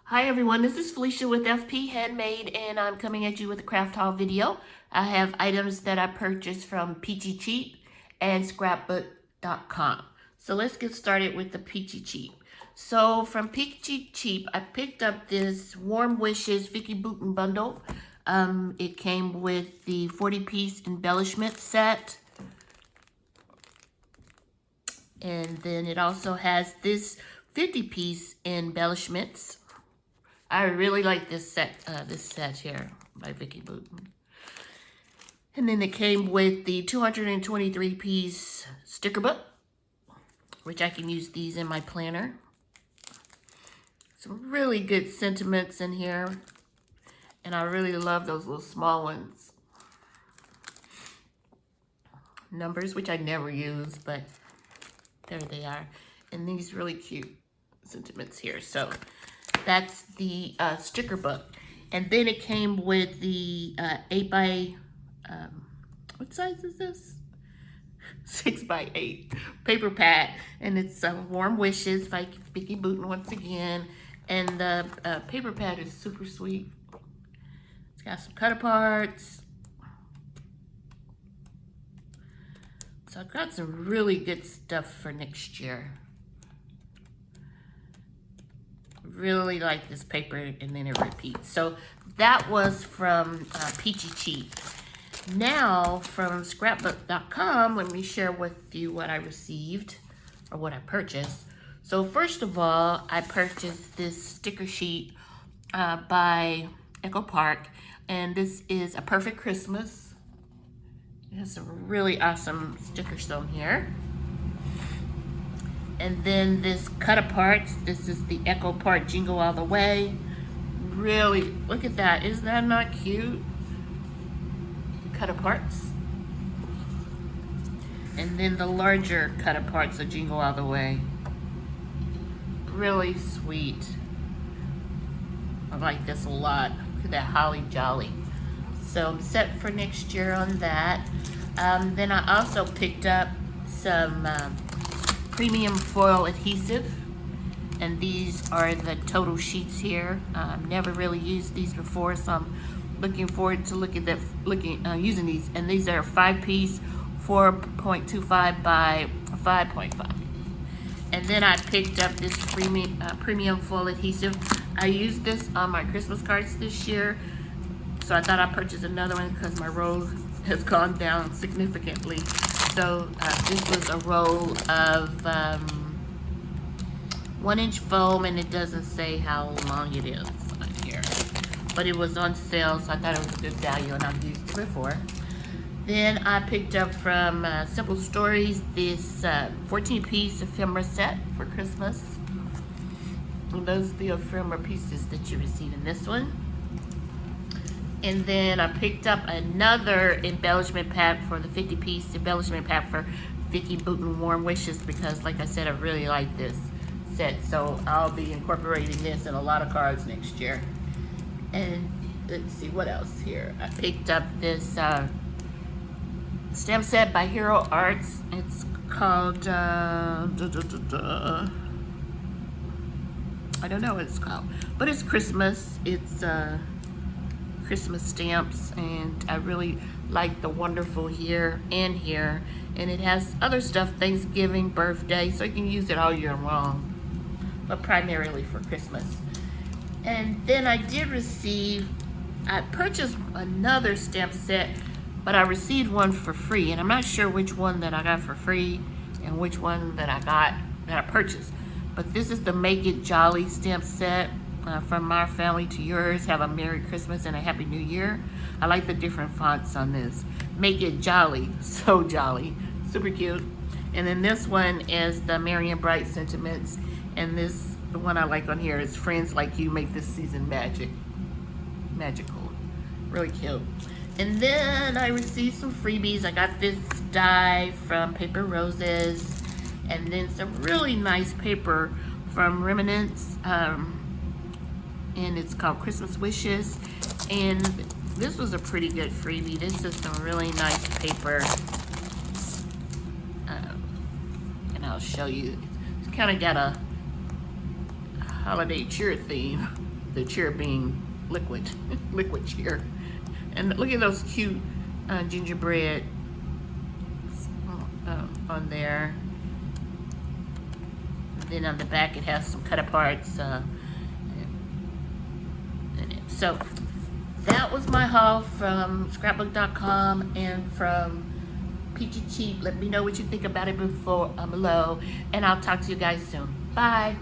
Hi everyone, this is Felicia with FP Handmade, and I'm coming at you with a craft haul video. I have items that I purchased from Peachy and Scrapbook.com. So let's get started with the Peachy. So from Peachy, I picked up this Warm Wishes Vicky Bouton bundle. It came with the 40-piece embellishment set. And then it also has this 50-piece embellishments. I really like this set here by Vicky Bouton. And then it came with the 223-piece sticker book, which I can use these in my planner. Some really good sentiments in here. And I really love those little small ones. Numbers, which I never use, but there they are. And these really cute sentiments here. So that's the sticker book. And then it came with the 8 by, what size is this? 6 by 8 paper pad. And it's Warm Wishes by Vicky Bouton once again. And the paper pad is super sweet. It's got some cut aparts. So I've got some really good stuff for next year. Really like this paper, and then it repeats. So that was from Peachy. Now from Scrapbook.com, let me share with you what I received or what I purchased. So first of all, I purchased this sticker sheet by Echo Park, and this is A Perfect Christmas. It has some really awesome stickers on here. And then this cut aparts, this is the Echo Park Jingle All the Way. Really, look at that. Isn't that not cute? Cut aparts. And then the larger cut aparts of Jingle All the Way. Really sweet. I like this a lot. Look at that holly jolly. So I'm set for next year on that. Then I also picked up some premium foil adhesive, and these are the total sheets here. Never really used these before, so I'm looking forward to using these. And these are 5-piece, 4.25 by 5.5. And then I picked up this premium foil adhesive. I used this on my Christmas cards this year, so I thought I'd purchase another one because my roll has gone down significantly. So this was a roll of 1-inch foam, and it doesn't say how long it is on here. But it was on sale, so I thought it was a good value, and I've used it before. Then I picked up from Simple Stories this 14-piece ephemera set for Christmas. And those are the ephemera pieces that you receive in this one. And then I picked up another embellishment pack for the 50-piece embellishment pack for Vicky Bouton Warm Wishes, because like I said, I really like this set. So I'll be incorporating this in a lot of cards next year. And let's see what else here. I picked up this stamp set by Hero Arts. It's called, I don't know what it's called, but it's Christmas. It's Christmas stamps, and I really like the wonderful here and here. And it has other stuff, Thanksgiving, birthday, so you can use it all year long, but primarily for Christmas. And then I purchased another stamp set, but I received one for free, and I'm not sure which one that I got for free and which one that I purchased. But this is the Make It Jolly stamp set. From my family to yours, have a Merry Christmas and a Happy New Year. I like the different fonts on this. Make It Jolly, so jolly, super cute. And then this one is the Merry and Bright sentiments. And this, the one I like on here is Friends Like You Make This Season Magical. Really cute. And then I received some freebies. I got this die from Paper Roses, and then some really nice paper from Remnants. And it's called Christmas Wishes, and this was a pretty good freebie. This is some really nice paper, and I'll show you. It's kind of got a holiday cheer theme. the chair being liquid, liquid chair. And look at those cute gingerbread on there. And then on the back it has some cut aparts. So that was my haul from Scrapbook.com and from Peachy. Let me know what you think about it below, and I'll talk to you guys soon. Bye.